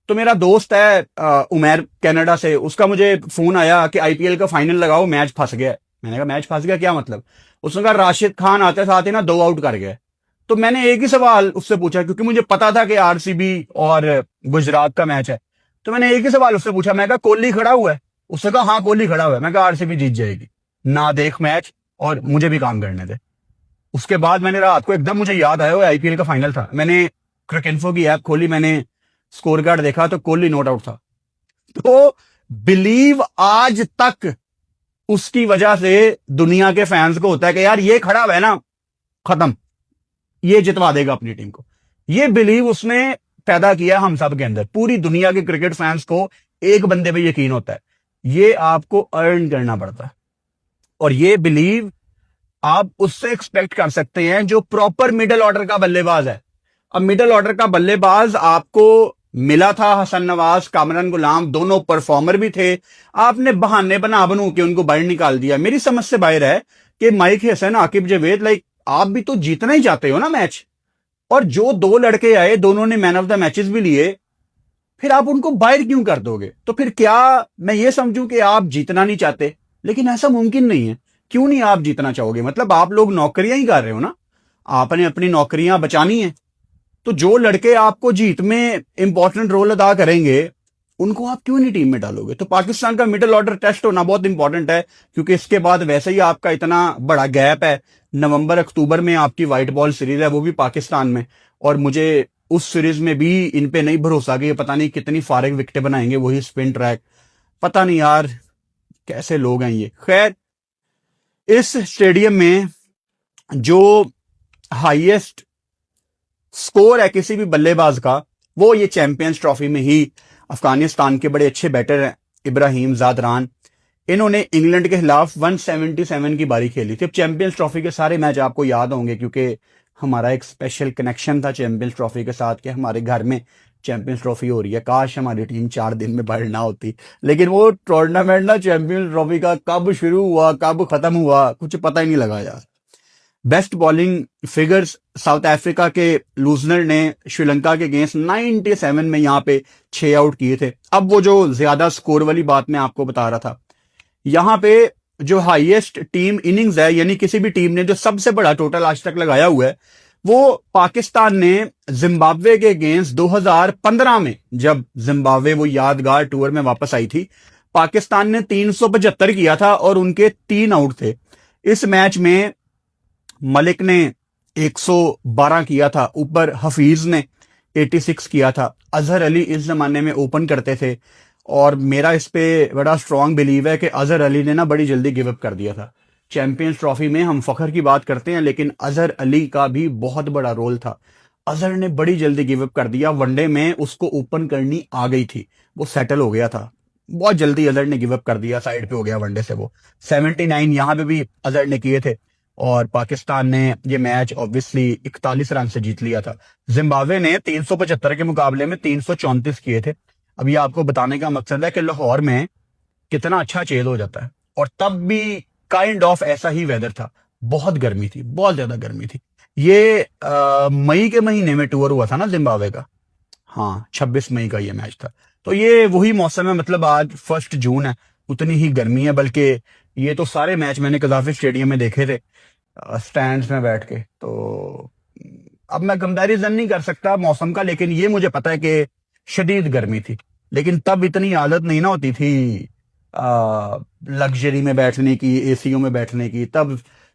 تو میرا دوست ہے عمیر کینیڈا سے, اس کا مجھے فون آیا کہ آئی پی ایل کا فائنل لگاؤ, میچ پھنس گیا. میں نے کہا میچ پھنس گیا کیا مطلب؟ اس نے کہا راشد خان آتے ساتھ ہی نا 2 آؤٹ کر گئے. تو میں نے ایک ہی سوال اس سے پوچھا, کیونکہ مجھے پتا تھا کہ آر سی بی اور گجرات کا میچ ہے. تو میں نے ایک ہی سوال اس سے پوچھا, میں کہا کوہلی کھڑا ہوا ہے؟ اس نے کہا ہاں کوہلی کھڑا ہوا ہے. میں کہا آر سی بی جیت جائے گی. نہ دیکھ میچ اور مجھے بھی کام کرنے دے. اس کے بعد میں نے رات کو ایک دم مجھے یاد آیا, آئی پی ایل کا فائنل تھا, میں نے کرک انفو کی ایپ کھولی, میں نے سکور کارڈ دیکھا تو کوہلی نوٹ آؤٹ تھا. تو بلیو آج تک اس کی وجہ سے دنیا کے فینس کو ہوتا ہے کہ یار یہ کھڑا ہوا ہے نا, ختم, یہ جتوا دے گا اپنی ٹیم کو. یہ بلیو اس نے پیدا کیا ہم سب کے اندر. پوری دنیا کے کرکٹ فینس کو ایک بندے پہ یقین ہوتا ہے, یہ آپ کو ارن کرنا پڑتا ہے. اور یہ بلیو آپ اس سے ایکسپیکٹ کر سکتے ہیں جو پراپر مڈل آرڈر کا بلے باز ہے. اب مڈل آرڈر کا بلے باز آپ کو ملا تھا, حسن نواز, کامران غلام, دونوں پرفارمر بھی تھے. آپ نے بہانے بنو کے ان کو باہر نکال دیا. میری سمجھ سے باہر ہے کہ مائک حسن, عاقب جاوید, لائک آپ بھی تو جیتنا ہی چاہتے ہو نا میچ. اور جو 2 لڑکے آئے دونوں نے مین آف دا میچز بھی لیے, پھر آپ ان کو باہر کیوں کر دو گے؟ تو پھر کیا میں یہ سمجھوں کہ آپ جیتنا نہیں چاہتے؟ لیکن ایسا ممکن نہیں ہے. کیوں نہیں آپ جیتنا چاہو گے؟ مطلب آپ لوگ نوکریاں ہی کر رہے ہو نا, آپ نے اپنی نوکریاں بچانی ہیں. تو جو لڑکے آپ کو جیت میں امپورٹنٹ رول ادا کریں گے ان کو آپ کیوں نہیں ٹیم میں ڈالو گے؟ تو پاکستان کا مڈل آرڈر ٹیسٹ ہونا بہت امپورٹنٹ ہے, کیونکہ اس کے بعد ویسے ہی آپ کا اتنا بڑا گیپ ہے. نومبر اکتوبر میں آپ کی وائٹ بال سیریز ہے, وہ بھی پاکستان میں, اور مجھے اس سیریز میں بھی ان پہ نہیں بھروسہ کہ یہ پتہ نہیں کتنی فارغ وکٹیں بنائیں گے, وہی اسپن ٹریک, پتہ نہیں یار کیسے لوگ ہیں یہ. خیر, اس اسٹیڈیم میں جو ہائیسٹ سکور ہے کسی بھی بلے باز کا, وہ یہ چیمپئنز ٹرافی میں ہی افغانستان کے بڑے اچھے بیٹر ہیں ابراہیم زادران. انہوں نے انگلینڈ کے خلاف 177 کی باری کھیلی تھی. اب چیمپئنز ٹرافی کے سارے میچ آپ کو یاد ہوں گے, کیونکہ ہمارا ایک اسپیشل کنیکشن تھا چیمپئنز ٹرافی کے ساتھ کہ ہمارے گھر میں چیمپئنز ٹرافی ہو رہی ہے. کاش ہماری ٹیم 4 دن میں باہر نہ ہوتی. لیکن وہ ٹورنامنٹ نا چیمپئنز ٹرافی کا کب شروع ہوا کب ختم ہوا کچھ پتہ ہی نہیں لگا یار. Best bowling figures, South Africa کے لوزنر نے شری لنکا کے اگینسٹ 97 میں یہاں پہ 6 آؤٹ کیے تھے. اب وہ جو زیادہ سکور والی بات میں آپ کو بتا رہا تھا, یہاں پہ جو ہائیسٹ ٹیم اننگز ہے, یعنی کسی بھی ٹیم نے جو سب سے بڑا ٹوٹل آج تک لگایا ہوا ہے, وہ پاکستان نے زمبابوے کے اگینسٹ 2015 میں, جب زمبابوے وہ یادگار ٹور میں واپس آئی تھی, پاکستان نے 375 کیا تھا اور ان کے 3 آؤٹ تھے. اس میچ میں ملک نے 112 کیا تھا, اوپر حفیظ نے 86 کیا تھا. اظہر علی اس زمانے میں اوپن کرتے تھے, اور میرا اس پہ بڑا سٹرونگ بلیو ہے کہ اظہر علی نے نا بڑی جلدی گیو اپ کر دیا تھا. چیمپئنز ٹرافی میں ہم فخر کی بات کرتے ہیں, لیکن اظہر علی کا بھی بہت بڑا رول تھا. اظہر نے بڑی جلدی گیو اپ کر دیا. ون ڈے میں اس کو اوپن کرنی آ گئی تھی, وہ سیٹل ہو گیا تھا, بہت جلدی اظہر نے گیو اپ کر دیا, سائڈ پہ ہو گیا ون ڈے سے. وہ 79 یہاں پہ بھی اظہر نے کیے تھے, اور پاکستان نے یہ میچ obviously 41 رن سے جیت لیا تھا. زمبابوے نے 375 کے مقابلے میں 334 کیے تھے. اب یہ آپ کو بتانے کا مقصد ہے کہ لاہور میں کتنا اچھا چیل ہو جاتا ہے, اور تب بھی کائنڈ آف ایسا ہی ویدر تھا, بہت گرمی تھی, بہت زیادہ گرمی تھی. یہ مئی کے مہینے میں ٹور ہوا تھا نا زمبابوے کا, ہاں 26 مئی کا یہ میچ تھا. تو یہ وہی موسم ہے, مطلب آج 1 جون ہے, اتنی ہی گرمی ہے. بلکہ یہ تو سارے میچ میں نے قذافی اسٹیڈیم میں دیکھے تھے سٹینڈز میں بیٹھ کے. تو اب میں کمپیریزن نہیں کر سکتا موسم کا, لیکن یہ مجھے پتا ہے کہ شدید گرمی تھی. لیکن تب اتنی عادت نہیں نہ ہوتی تھی لگژری میں بیٹھنے کی, اے سیوں میں بیٹھنے کی. تب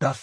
10,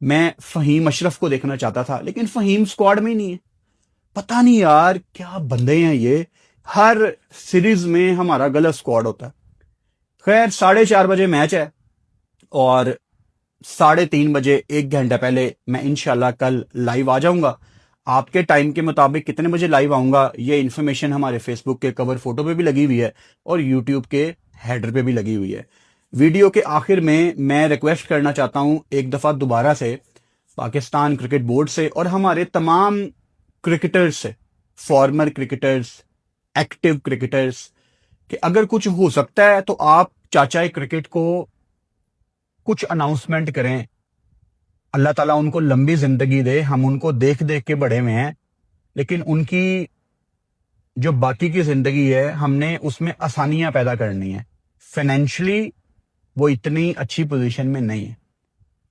میں فہیم اشرف کو دیکھنا چاہتا تھا لیکن فہیم اسکواڈ میں ہی نہیں ہے. پتہ نہیں یار کیا بندے ہیں یہ, ہر سیریز میں ہمارا غلط اسکواڈ ہوتا ہے. خیر 4:30 بجے میچ ہے اور 3:30 بجے 1 گھنٹہ پہلے میں انشاءاللہ کل لائیو آ جاؤں گا. آپ کے ٹائم کے مطابق کتنے بجے لائیو آؤں گا یہ انفارمیشن ہمارے فیس بک کے کور فوٹو پہ بھی لگی ہوئی ہے اور یوٹیوب کے ہیڈر پہ بھی لگی ہوئی ہے. ویڈیو کے آخر میں ریکویسٹ کرنا چاہتا ہوں ایک دفعہ دوبارہ سے پاکستان کرکٹ بورڈ سے اور ہمارے تمام کرکٹرز سے, فارمر کرکٹرز, ایکٹیو کرکٹرز, کہ اگر کچھ ہو سکتا ہے تو آپ چاچا کرکٹ کو کچھ اناؤنسمنٹ کریں. اللہ تعالیٰ ان کو لمبی زندگی دے, ہم ان کو دیکھ دیکھ کے بڑے ہوئے ہیں, لیکن ان کی جو باقی کی زندگی ہے ہم نے اس میں آسانیاں پیدا کرنی ہیں. فائنینشلی وہ اتنی اچھی پوزیشن میں نہیں ہے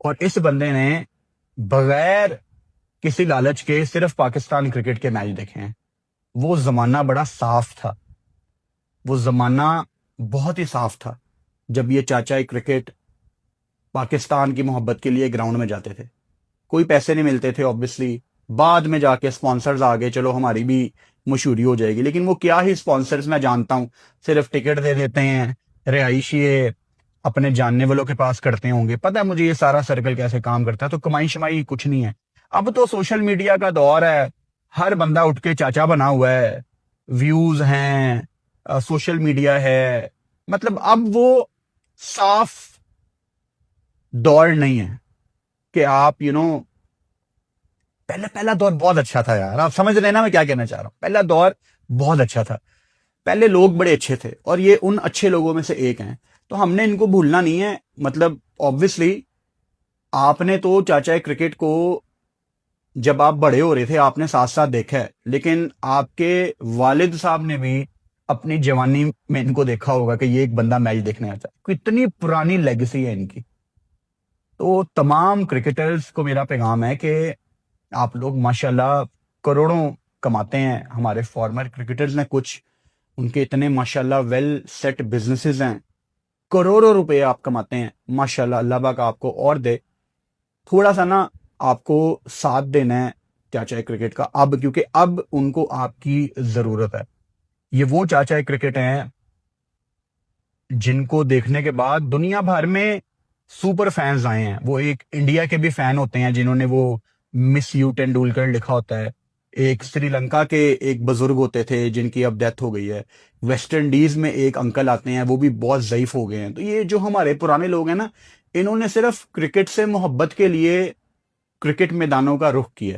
اور اس بندے نے بغیر کسی لالچ کے صرف پاکستان کرکٹ کے میچ دیکھے ہیں. وہ زمانہ بڑا صاف تھا, وہ زمانہ بہت ہی صاف تھا جب یہ چاچا کرکٹ پاکستان کی محبت کے لیے گراؤنڈ میں جاتے تھے. کوئی پیسے نہیں ملتے تھے اوبویسلی, بعد میں جا کے سپانسرز آگے, چلو ہماری بھی مشہوری ہو جائے گی, لیکن وہ کیا ہی سپانسرز میں جانتا ہوں صرف ٹکٹ دے دیتے ہیں, رہائشی اپنے جاننے والوں کے پاس کرتے ہوں گے. پتہ ہے مجھے یہ سارا سرکل کیسے کام کرتا ہے, تو کمائی شمائی کچھ نہیں ہے. اب تو سوشل میڈیا کا دور ہے, ہر بندہ اٹھ کے چاچا بنا ہوا ہے, ویوز ہیں, سوشل میڈیا ہے, مطلب اب وہ صاف دور نہیں ہے کہ آپ پہلا دور بہت اچھا تھا یار, آپ سمجھ رہے نا میں کیا کہنا چاہ رہا ہوں. پہلا دور بہت اچھا تھا, پہلے لوگ بڑے اچھے تھے اور یہ ان اچھے لوگوں میں سے ایک ہیں, تو ہم نے ان کو بھولنا نہیں ہے. مطلب obviously آپ نے تو چاچا کرکٹ کو جب آپ بڑے ہو رہے تھے آپ نے ساتھ ساتھ دیکھا ہے, لیکن آپ کے والد صاحب نے بھی اپنی جوانی میں ان کو دیکھا ہوگا کہ یہ ایک بندہ میچ دیکھنے آتا ہے. کتنی پرانی لیگیسی ہے ان کی. تو تمام کرکٹرز کو میرا پیغام ہے کہ آپ لوگ ماشاءاللہ کروڑوں کماتے ہیں. ہمارے فارمر کرکٹرز نے کچھ, ان کے اتنے ماشاءاللہ ویل سیٹ بزنسز ہیں, کروڑوں روپے آپ کماتے ہیں ماشاءاللہ. اللہ پاک آپ کو اور دے. تھوڑا سا نا آپ کو ساتھ دینا ہے چاچا کرکٹ کا اب, کیونکہ اب ان کو آپ کی ضرورت ہے. یہ وہ چاچا کرکٹ ہیں جن کو دیکھنے کے بعد دنیا بھر میں سپر فینز آئے ہیں. وہ ایک انڈیا کے بھی فین ہوتے ہیں جنہوں نے وہ مس یو ٹینڈولکر لکھا ہوتا ہے, ایک سری لنکا کے ایک بزرگ ہوتے تھے جن کی اب ڈیتھ ہو گئی ہے, ویسٹ انڈیز میں ایک انکل آتے ہیں وہ بھی بہت ضعیف ہو گئے ہیں. تو یہ جو ہمارے پرانے لوگ ہیں نا, انہوں نے صرف کرکٹ سے محبت کے لیے کرکٹ میدانوں کا رخ کیا.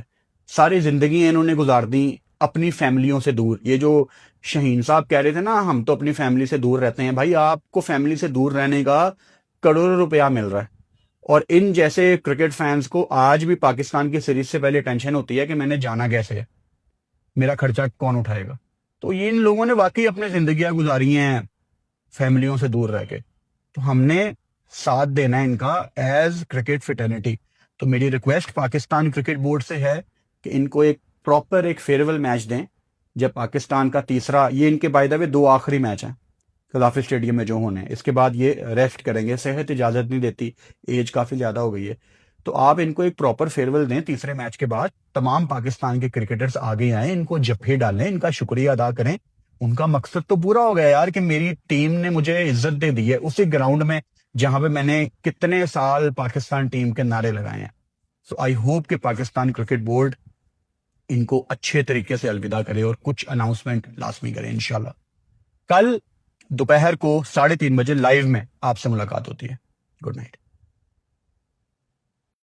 ساری زندگی انہوں نے گزار دی اپنی فیملیوں سے دور. یہ جو شہین صاحب کہہ رہے تھے نا ہم تو اپنی فیملی سے دور رہتے ہیں, بھائی آپ کو فیملی سے دور رہنے کا کروڑوں روپیہ مل رہا ہے. اور ان جیسے کرکٹ فینز کو آج بھی پاکستان کی سیریز سے پہلے ٹینشن ہوتی ہے کہ میں نے جانا کیسے ہے, میرا خرچہ کون اٹھائے گا. تو یہ ان لوگوں نے واقعی اپنی زندگیاں گزاری ہیں فیملیوں سے دور رہ کے, تو ہم نے ساتھ دینا ہے ان کا ایز کرکٹ فٹرنیٹی. تو میری ریکویسٹ پاکستان کرکٹ بورڈ سے ہے کہ ان کو ایک پراپر ایک فیئرویل میچ دیں جب پاکستان کا تیسرا, یہ ان کے بائی دا وے 2 آخری میچ ہیں قذافی اسٹیڈیم میں جو ہونے ہیں, اس کے بعد یہ ریسٹ کریں گے, صحت اجازت نہیں دیتی, ایج کافی زیادہ ہو گئی ہے. تو آپ ان کو ایک پراپر فیئرویل دیں تیسرے میچ کے بعد. تمام پاکستان کے کرکٹرز آگے آئیں, ان کو جفے ڈالیں, ان کا شکریہ ادا کریں. ان کا مقصد تو پورا ہو گیا یار کہ میری ٹیم نے مجھے عزت دے دی ہے اسی گراؤنڈ میں جہاں پہ میں نے کتنے سال پاکستان ٹیم کے نعرے لگائے ہیں. سو آئی ہوپ کہ پاکستان کرکٹ بورڈ ان کو اچھے طریقے سے الوداع کرے اور کچھ اناؤنسمنٹ لازمی کرے انشاءاللہ. کل دوپہر کو 3:30 بجے لائیو میں آپ سے ملاقات ہوتی ہے. Good night.